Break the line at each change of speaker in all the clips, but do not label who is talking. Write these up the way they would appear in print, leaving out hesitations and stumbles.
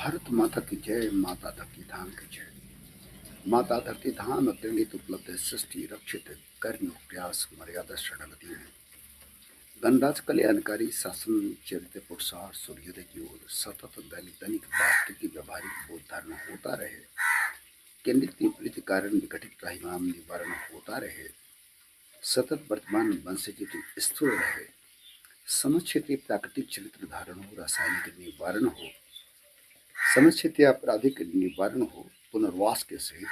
भारत माता की जय, माता धरती धाम की जय। माता धरती धाम अत्यंत उपलब्ध सृष्टि रक्षित कर्म प्रयास मर्यादा शरणागति है। गणराज कल्याणकारी शासन चरित्र पुरुषार सूर्योदय की ओर सतत दैनिक वास्तविक की व्यवहारिक बोध धारणा होता रहे। केंद्रित विपरीत कारण विघटित त्राहिमाम निवारण होता रहे। सतत वर्तमान वंशज स्थूल रहे। समझ क्षेत्रीय प्राकृतिक चरित्र धारण हो, रासायनिक निवारण हो, समस्या आपराधिक निवारण हो, पुनर्वास के सहित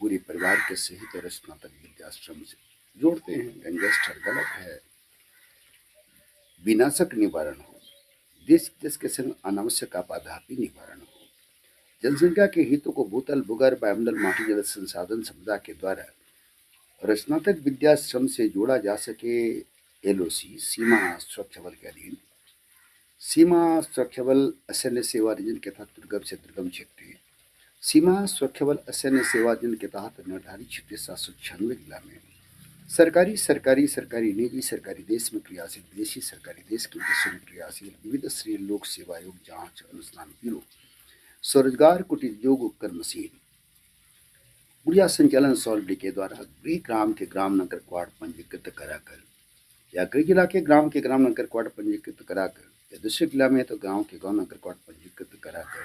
पूरे परिवार के सहित और स्नातक विद्याश्रम से जोड़ते हैं। गैंगस्टर गलत है। विनाशक निवारण हो, देश विदेश के संग अनावश्यक आपाधापी निवारण हो, जनसंख्या के हितों को भूतल भूगर्भ वायुमंडल माटी जल संसाधन संपदा के द्वारा और स्नातक विद्याश्रम से जोड़ा जा सके। एलओसी सीमा सुरक्षा बल के अधीन सीमा सुरक्षा बल असैन्य सेवा रीजन के तहत दुर्गम से दुर्गम क्षेत्र सीमा सुरक्षा बल असैन्य सेवा रीजन के तहत निर्धारित क्षेत्र 796 जिला में सरकारी सरकारी सरकारी निजी सरकारी देश में क्रियाशील विदेशी सरकारी देश के उद्देश्य में क्रियाशील विविध श्रेणी लोक सेवा आयोग जांच अनुसंधान ब्यूरो स्वरोजगार कुटीर उद्योग उपकर मशीन ऊर्जा संचालन सॉल्वडी के द्वारा गृह ग्राम के ग्राम नगर क्वाड पंजीकृत कराकर या गृह जिला के ग्राम नगर क्वाड पंजीकृत कराकर या दूसरे जिला में तो गांव के गांव नगर क्वाड पंजीकृत कराकर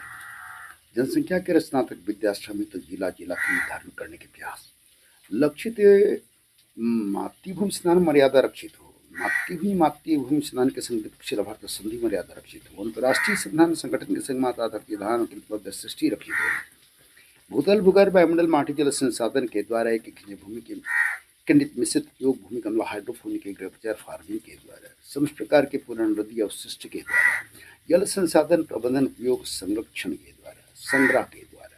जनसंख्या के स्नातक विद्याश्रम में तो जिला जिला के निर्धारण करने के प्रयास लक्षित मातृभूमि स्नान मर्यादा रक्षित हो। मातृभूमि स्नान के संग अखिल भारत संधि मर्यादा रक्षित हो। अंतर्राष्ट्रीय संविधान संगठन के संग माता धरती धाम की उपलब्ध सृष्टि रक्षित हो। भूतल भूगर्भ वायुमंडल माटी जल संसाधन के द्वारा एक भूमि के केंद्रित मिश्रित योग भूमि कमल हाइड्रोफोनिक एग्रीकल्चर फार्मिंग के द्वारा समस्त प्रकार के पुनर्नदी अवशिष्ट के द्वारा जल संसाधन प्रबंधन उपयोग संरक्षण के द्वारा संग्रह के द्वारा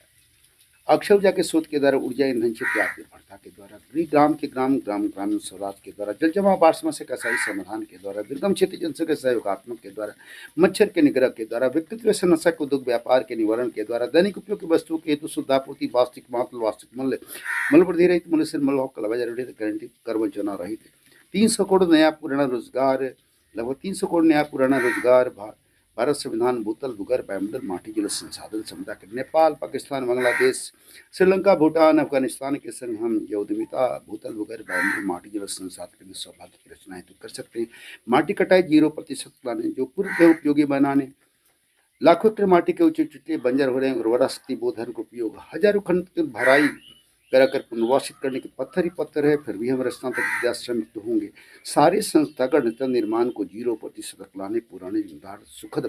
अक्षय ऊर्जा के स्रोत के द्वारा ऊर्जा ईंधन क्षेत्र आत्मनिर्भरता के द्वारा गृह ग्राम के ग्रामीण स्वराज के द्वारा जल जमाव बाढ़ समस्या का सही समाधान के द्वारा दुर्गम क्षेत्र जनसंख्या सहयोगात्मक के द्वारा मच्छर के निग्रह के द्वारा व्यक्तित्व से नशा के उद्योग व्यापार के निवारण के द्वारा दैनिक उपयोग की वस्तुओं के हेतु शुद्धापूर्ति वास्तविक मात्रा वास्तविक मूल्य मल वृद्धि रहित मूल्य से मल गारंटी कर वंचना रहित 300 करोड़ नया पुराना रोजगार लगभग 300 करोड़ नया पुराना रोजगार भारत संविधान भूतल भूगर्भ वायुमंडल माटी जल संसाधन समुदाय के नेपाल पाकिस्तान बांग्लादेश श्रीलंका भूटान अफगानिस्तान के संग हम यह उद्यमिता भूतल भूगर्भ वायुमंडल माटी जल संसाधन के सौभाग्य की रचना हेतु कर सकते हैं। माटी कटाई 0% लाने जो पूर्व उपयोगी बनाने लाखों एकड़ माटी के ऊंचे चुटे बंजर हो रहे हैं। उर्वरा शक्ति बोधन का उपयोग हजारों खंड भराई कराकर पुनर्वासित करने के पत्थर ही पत्थर है। फिर भी हम स्नातक विद्याश्रम होंगे। सारे संस्थागत निर्माण को 0% लाने पुराने सुखद